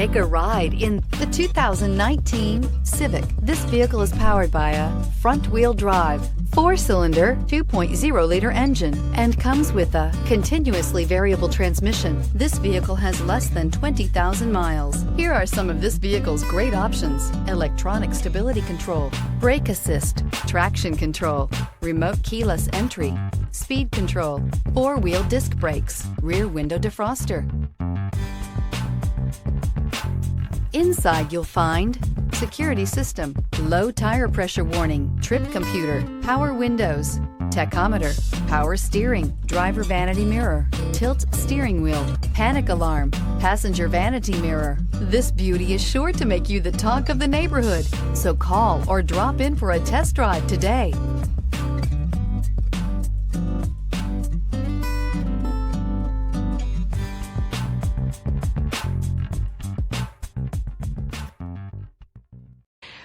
Take a ride in the 2019 Civic. This vehicle is powered by a front-wheel drive, 4-cylinder, 2.0-liter engine, and comes with a continuously variable transmission. This vehicle has less than 20,000 miles. Here are some of this vehicle's great options: electronic stability control, brake assist, traction control, remote keyless entry, speed control, 4-wheel disc brakes, rear window defroster. Inside you'll find security system, low tire pressure warning, trip computer, power windows, tachometer, power steering, driver vanity mirror, tilt steering wheel, panic alarm, passenger vanity mirror. This beauty is sure to make you the talk of the neighborhood. So call or drop in for a test drive today.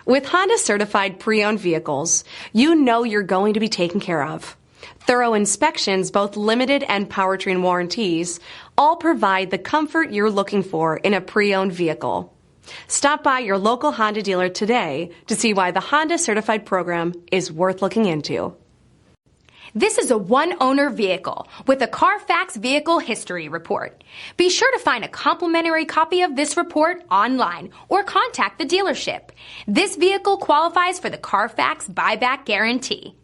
With Honda certified pre-owned vehicles, you know you're going to be taken care of. Thorough inspections, both limited and powertrain warranties, all provide the comfort you're looking for in a pre-owned vehicle. Stop by your local Honda dealer today to see why the Honda certified program is worth looking into. This is a one-owner vehicle with a CARFAX Vehicle History Report. Be sure to find a complimentary copy of this report online or contact the dealership. This vehicle qualifies for the CARFAX Buyback Guarantee.